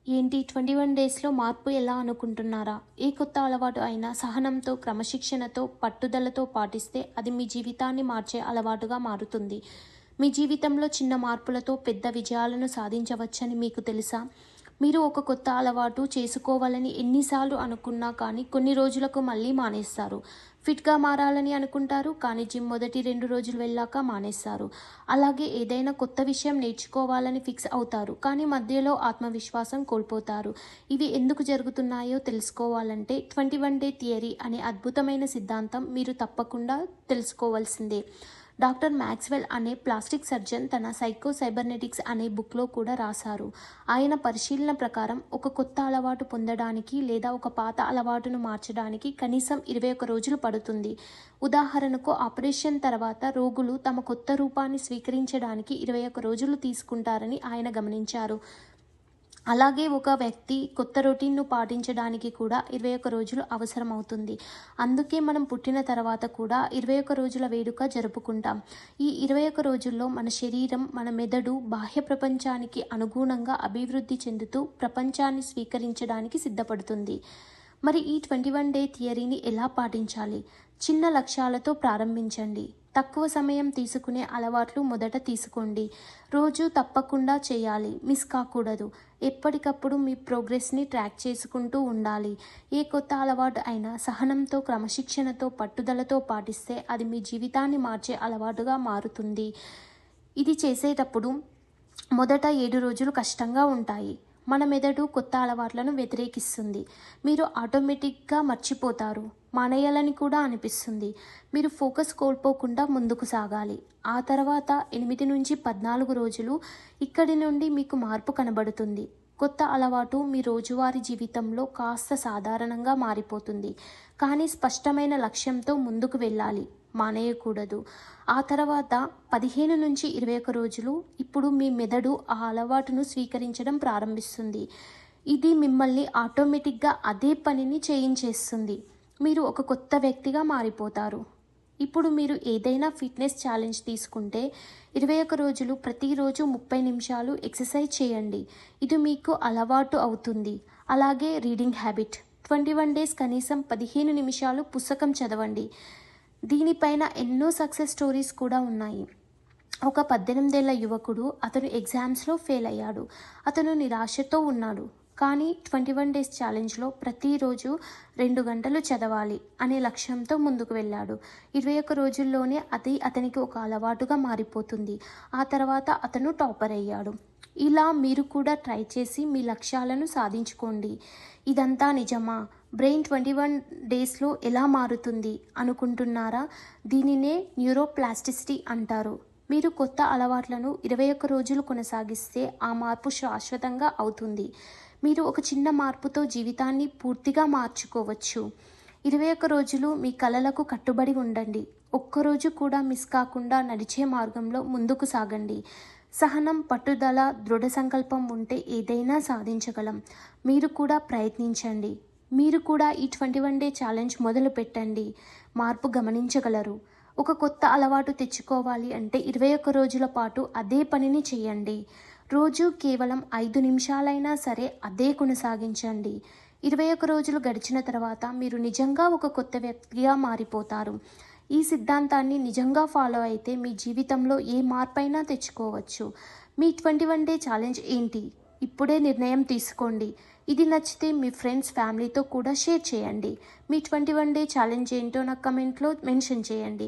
ఏంటి 21 డేస్‌లో మార్పు ఎలా అనుకుంటున్నారా? ఏ కొత్త అలవాటు అయినా సహనంతో, క్రమశిక్షణతో, పట్టుదలతో పాటిస్తే అది మీ జీవితాన్ని మార్చే అలవాటుగా మారుతుంది. మీ జీవితంలో చిన్న మార్పులతో పెద్ద విజయాలను సాధించవచ్చని మీకు తెలుసా? మీరు ఒక కొత్త అలవాటు చేసుకోవాలని ఎన్నిసార్లు అనుకున్నా కానీ కొన్ని రోజులకు మళ్ళీ మానేస్తారు. ఫిట్‌గా మారాలని అనుకుంటారు కానీ జిమ్ మొదటి 2 రోజులు వెళ్ళాక మానేస్తారు. అలాగే ఏదైనా కొత్త విషయం నేర్చుకోవాలని ఫిక్స్ అవుతారు కానీ మధ్యలో ఆత్మవిశ్వాసం కోల్పోతారు. ఇవి ఎందుకు జరుగుతున్నాయో తెలుసుకోవాలంటే 21 డే థియరీ అనే అద్భుతమైన సిద్ధాంతం మీరు తప్పకుండా తెలుసుకోవాల్సిందే. డాక్టర్ మ్యాక్స్‌వెల్ అనే ప్లాస్టిక్ సర్జన్ తన సైకో సైబర్నెటిక్స్ అనే బుక్‌లో కూడా రాశారు. ఆయన పరిశీలన ప్రకారం ఒక కొత్త అలవాటు పొందడానికి లేదా ఒక పాత అలవాటును మార్చడానికి కనీసం 21 రోజులు పడుతుంది. ఉదాహరణకు ఆపరేషన్ తర్వాత రోగులు తమ కొత్త రూపాన్ని స్వీకరించడానికి 21 రోజులు తీసుకుంటారని ఆయన గమనించారు. అలాగే ఒక వ్యక్తి కొత్త రొటీన్‌ను పాటించడానికి కూడా 21 రోజులు అవసరమవుతుంది. అందుకే మనం పుట్టిన తర్వాత కూడా 21 రోజుల వేడుక జరుపుకుంటాం. ఈ 21 రోజుల్లో మన శరీరం, మన మెదడు బాహ్య ప్రపంచానికి అనుగుణంగా అభివృద్ధి చెందుతూ ప్రపంచాన్ని స్వీకరించడానికి సిద్ధపడుతుంది. మరి ఈ 21 డే థియరీని ఎలా పాటించాలి? చిన్న లక్ష్యాలతో ప్రారంభించండి. తక్కువ సమయం తీసుకునే అలవాట్లు మొదట తీసుకోండి. రోజు తప్పకుండా చేయాలి, మిస్ కాకూడదు. ఎప్పటికప్పుడు మీ ప్రోగ్రెస్ని ట్రాక్ చేసుకుంటూ ఉండాలి. ఏ కొత్త అలవాటు అయినా సహనంతో, క్రమశిక్షణతో, పట్టుదలతో పాటిస్తే అది మీ జీవితాన్ని మార్చే అలవాటుగా మారుతుంది. ఇది చేసేటప్పుడు మొదట 7 రోజులు కష్టంగా ఉంటాయి. మన మెదడు కొత్త అలవాట్లను వ్యతిరేకిస్తుంది. మీరు ఆటోమేటిక్గా మర్చిపోతారు. మానేయాలని కూడా అనిపిస్తుంది. మీరు ఫోకస్ కోల్పోకుండా ముందుకు సాగాలి. ఆ తర్వాత 8 నుంచి 14 రోజులు ఇక్కడి నుండి మీకు మార్పు కనబడుతుంది. కొత్త అలవాటు మీ రోజువారీ జీవితంలో కాస్త సాధారణంగా మారిపోతుంది. కానీ స్పష్టమైన లక్ష్యంతో ముందుకు వెళ్ళాలి, మానేయకూడదు. ఆ తర్వాత 15 నుంచి 21 రోజులు ఇప్పుడు మీ మెదడు ఆ అలవాటును స్వీకరించడం ప్రారంభిస్తుంది. ఇది మిమ్మల్ని ఆటోమేటిక్గా అదే పనిని చేయించేస్తుంది. మీరు ఒక కొత్త వ్యక్తిగా మారిపోతారు. ఇప్పుడు మీరు ఏదైనా ఫిట్నెస్ ఛాలెంజ్ తీసుకుంటే 21 రోజులు ప్రతిరోజు 30 నిమిషాలు ఎక్సర్సైజ్ చేయండి. ఇది మీకు అలవాటు అవుతుంది. అలాగే రీడింగ్ హ్యాబిట్ 21 డేస్ కనీసం 15 నిమిషాలు పుస్తకం చదవండి. దీనిపైన ఎన్నో సక్సెస్ స్టోరీస్ కూడా ఉన్నాయి. ఒక 18 ఏళ్ల యువకుడు అతను ఎగ్జామ్స్లో ఫెయిల్ అయ్యాడు. అతను నిరాశతో ఉన్నాడు. కానీ 21 డేస్ ఛాలెంజ్లో ప్రతిరోజు 2 గంటలు చదవాలి అనే లక్ష్యంతో ముందుకు వెళ్ళాడు. 21 రోజుల్లోనే అది అతనికి ఒక అలవాటుగా మారిపోతుంది. ఆ తర్వాత అతను టాపర్ అయ్యాడు. ఇలా మీరు కూడా ట్రై చేసి మీ లక్ష్యాలను సాధించుకోండి. ఇదంతా నిజమా? బ్రెయిన్ 21 డేస్లో ఎలా మారుతుంది అనుకుంటున్నారా? దీనినే న్యూరోప్లాస్టిసిటీ అంటారు. మీరు కొత్త అలవాట్లను 21 రోజులు కొనసాగిస్తే ఆ మార్పు శాశ్వతంగా అవుతుంది. మీరు ఒక చిన్న మార్పుతో జీవితాన్ని పూర్తిగా మార్చుకోవచ్చు. 21 రోజులు మీ కలలకు కట్టుబడి ఉండండి. ఒక్కరోజు కూడా మిస్ కాకుండా నడిచే మార్గంలో ముందుకు సాగండి. సహనం, పట్టుదల, దృఢ సంకల్పం ఉంటే ఏదైనా సాధించగలం. మీరు కూడా ప్రయత్నించండి. మీరు కూడా ఈ 21 డే ఛాలెంజ్ మొదలు పెట్టండి. మార్పు గమనించగలరు. ఒక కొత్త అలవాటు తెచ్చుకోవాలి అంటే 21 రోజుల పాటు అదే పనిని చేయండి. రోజు కేవలం 5 నిమిషాలైనా సరే అదే కొనసాగించండి. 21 రోజులు గడిచిన తర్వాత మీరు నిజంగా ఒక కొత్త వ్యక్తిగా మారిపోతారు. ఈ సిద్ధాంతాన్ని నిజంగా ఫాలో అయితే మీ జీవితంలో ఏ మార్పైనా తెచ్చుకోవచ్చు. మీ 21 డే ఛాలెంజ్ ఏంటి? ఇప్పుడే నిర్ణయం తీసుకోండి. ఇది నచ్చితే మీ ఫ్రెండ్స్, ఫ్యామిలీతో కూడా షేర్ చేయండి. మీ 21 డే ఛాలెంజ్ ఏంటో నాకు కమెంట్లో మెన్షన్ చేయండి.